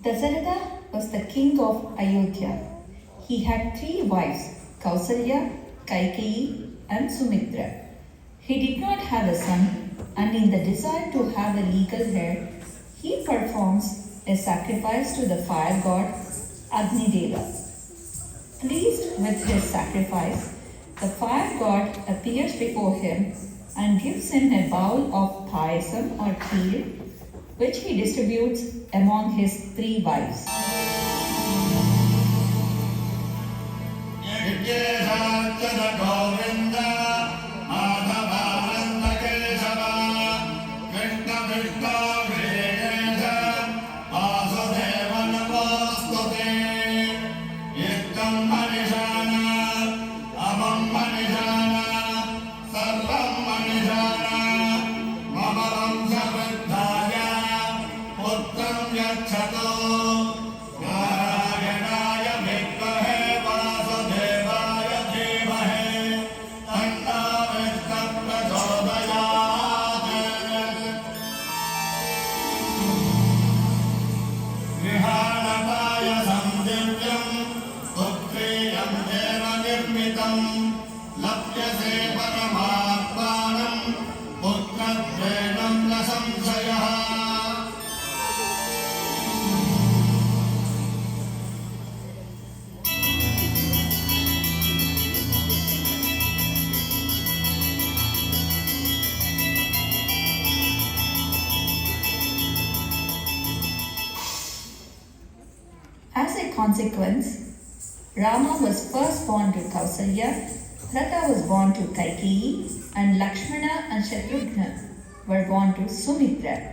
Dasharatha was the king of Ayodhya. He had three wives, Kausalya, Kaikeyi, and Sumitra. He did not have a son, and in the desire to have a legal heir, he performs a sacrifice to the fire god Agni Deva. Pleased with his sacrifice, the fire god appears before him and gives him a bowl of payasam or kheer, which he distributes among his three wives. As a consequence, Rama was first born to Kausalya, Bharata was born to Kaikeyi, and Lakshmana and Shatrughna were born to Sumitra.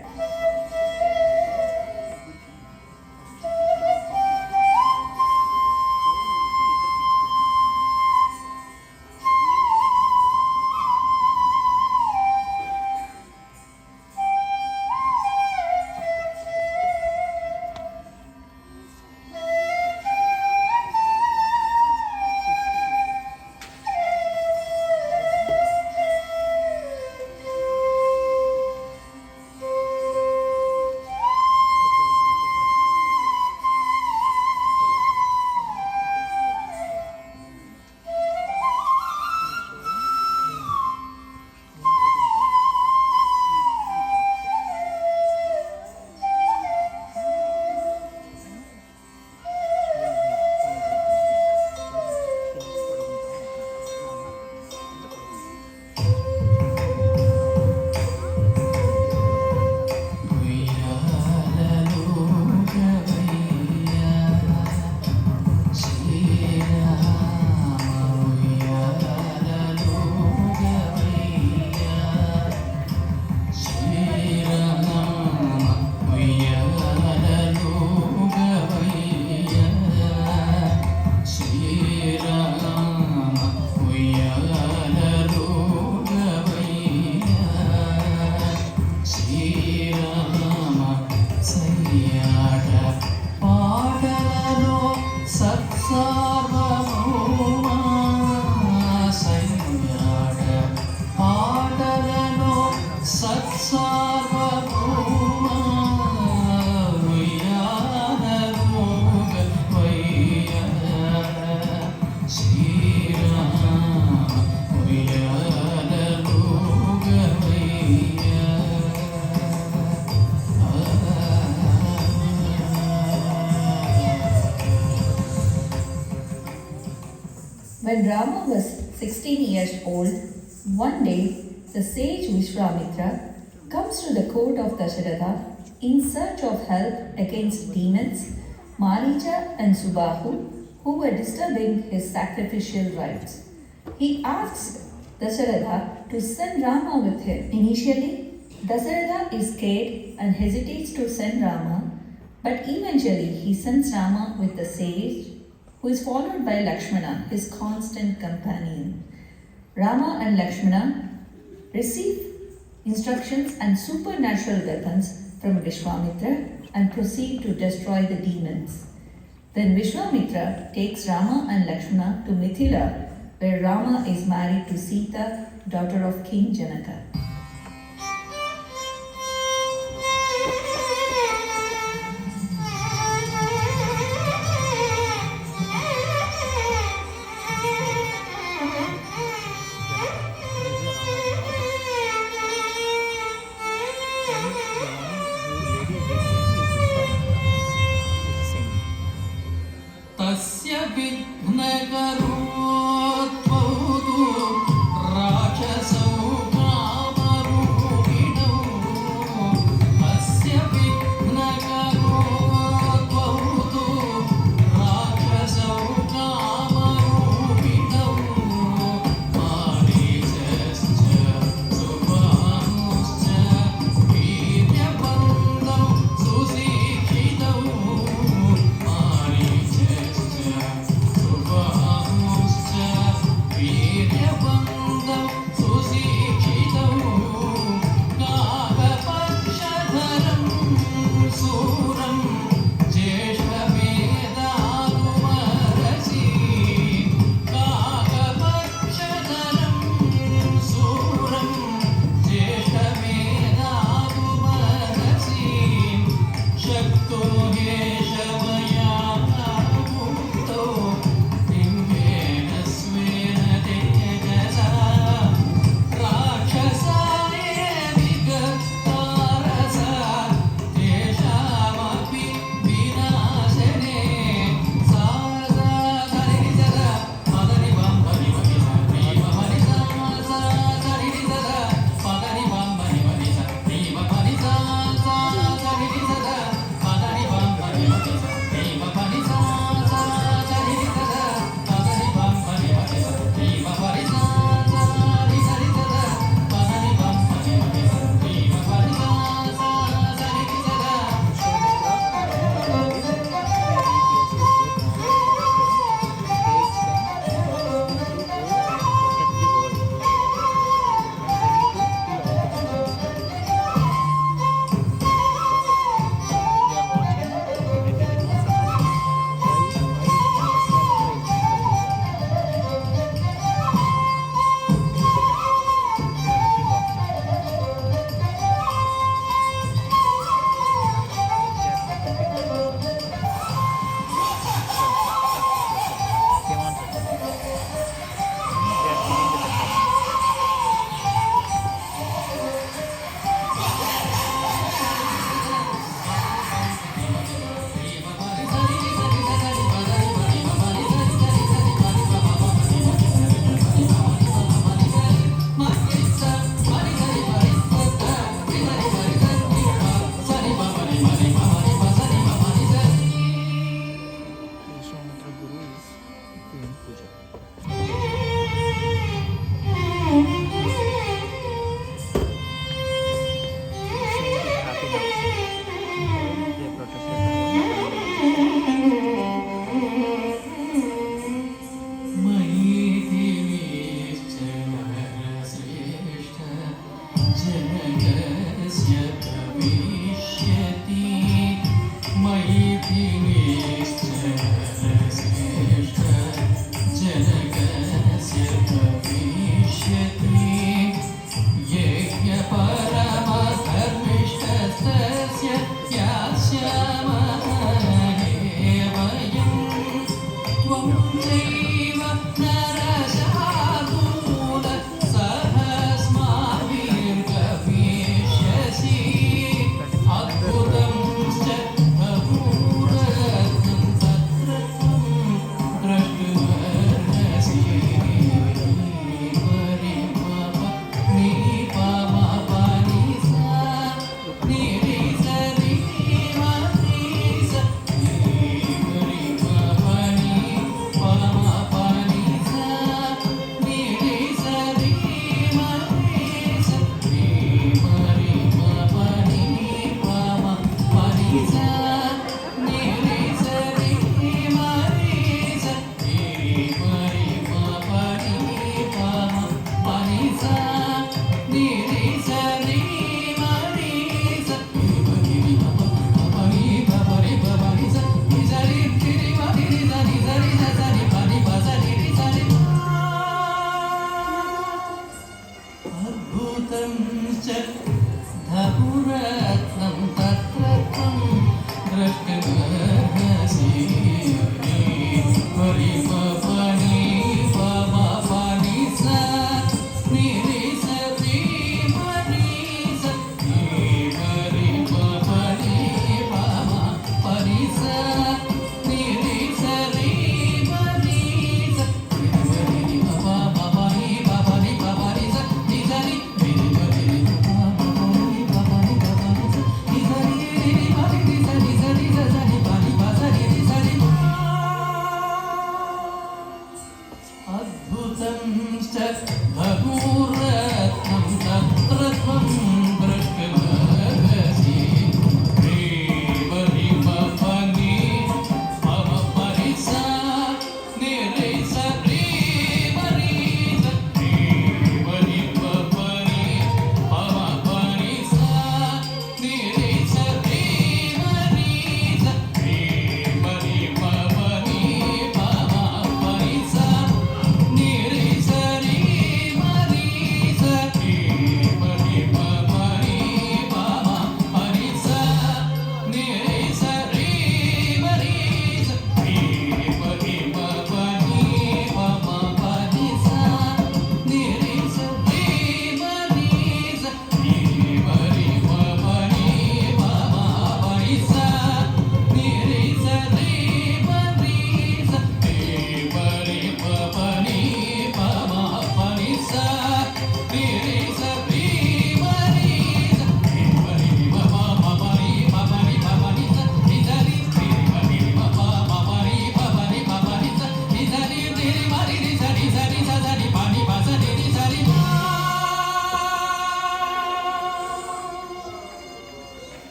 When Rama was 16 years old, one day the sage Vishwamitra comes to the court of Dasharatha in search of help against demons, Maricha and Subahu, who were disturbing his sacrificial rites. He asks Dasharatha to send Rama with him. Initially, Dasharatha is scared and hesitates to send Rama, but eventually he sends Rama with the sage, who is followed by Lakshmana, his constant companion. Rama and Lakshmana receive instructions and supernatural weapons from Vishwamitra and proceed to destroy the demons. Then Vishwamitra takes Rama and Lakshmana to Mithila, where Rama is married to Sita, daughter of King Janaka. विघ्नकरो त्वौतु राक्षसौ कामरूपिणौ अस्य विघ्नकरो त्वौतु राक्षसौ कामरूपिणौ मारीचश्च सुबाहुश्च वीर्यवन्दौ सुशिक्षितौ मारीचश्च सुबाहुश्च वीर्यवन्दौ सुशिक्षितौ काकपक्षधरं सूरं ज्येष्ठवेदागुमरसि काकपक्षधरं सूरं ज्येष्ठवेदागुमरसि शक्तो हेशमया भूतो लिङ्गेन स्वेन तेजसा राक्षसाय विगतारसा तेषामपि विनाशने सा धरि सदा पदनि बम्बनि वनि श्रीमहरि सा धरि सदा पदनि बम्बनि वनि श्रीमहरि सा धरि सदा पदनि बम्बनि वनि श्रीमहरि सा धरि सदा पदनि बम्बनि वनि श्रीमहरि सा धरि सदा पदनि बम्बनि वनि श्रीमहरि सा धरि सदा विश्वामित्र गुरु is doing puja. Happy now. They are protected मैथिलीश्च नरश्रेष्ठ जनकस्य भविष्यति मैथिलीश्च नरश्रेष्ठ जनकस्य भविष्यति यज्ञपरमधर्मिष्ठस्य यास्यामः वयम् त्वं चैव नरशार्दूल सहस्माभिर्गमिष्यसि अद्भुतं च बभूरत्नं तत्र त्वं द्रष्टुमर्हसि परिमप नीपमपनि सा निरिसरि मनिस परिमपनि पमपनि सा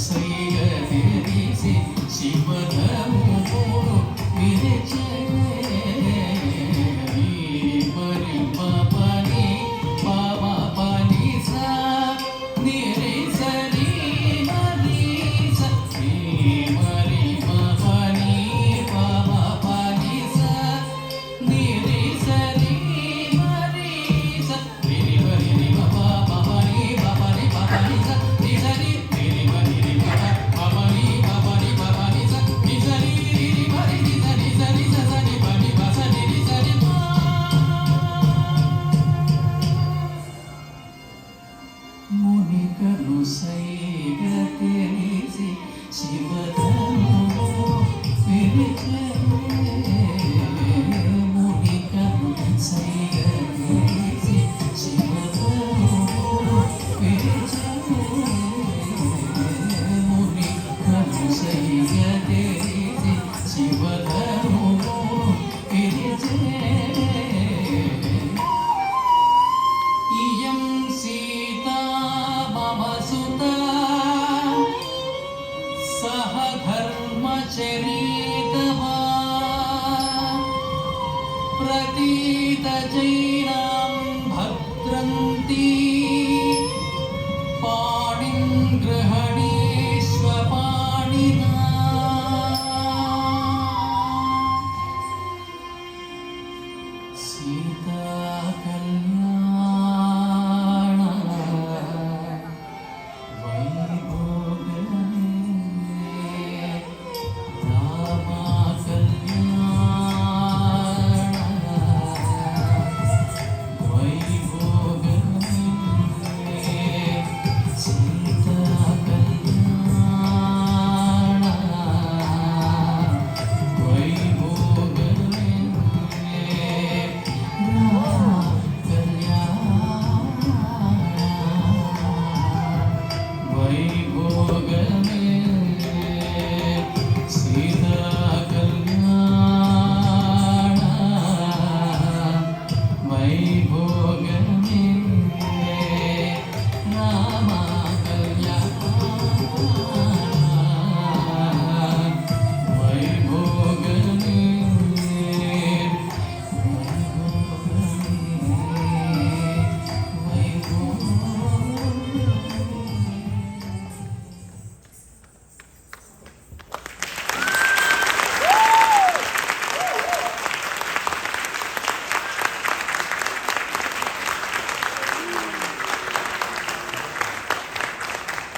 సైగరిసి శివధనుడు విరచే మరి పాపని పామ పని సా నిరి సరి మరి సరి మరి పాపని పామ పని సా నిరి సరి మరి సరి మరి రి పాప పని పాపని పాపని సా ని సరి రి మరి రి పాపని పాపని పాపని సా ని సరి రి మరి ని సరి సరి సని పని పసని రి సరి మునికను సైగ తెలిసి శివధనుడు విరిచే మునికను సైగ తెలిసి శివధనుడు విరిచే మునికను సైగ తెలిసి శివధనుడు విరిచే ఇయం సీతా మమ సుతా సహ ధర్మచరీతమా ప్రతీత జైనాం భద్రంతి పాణిం గ్రహణ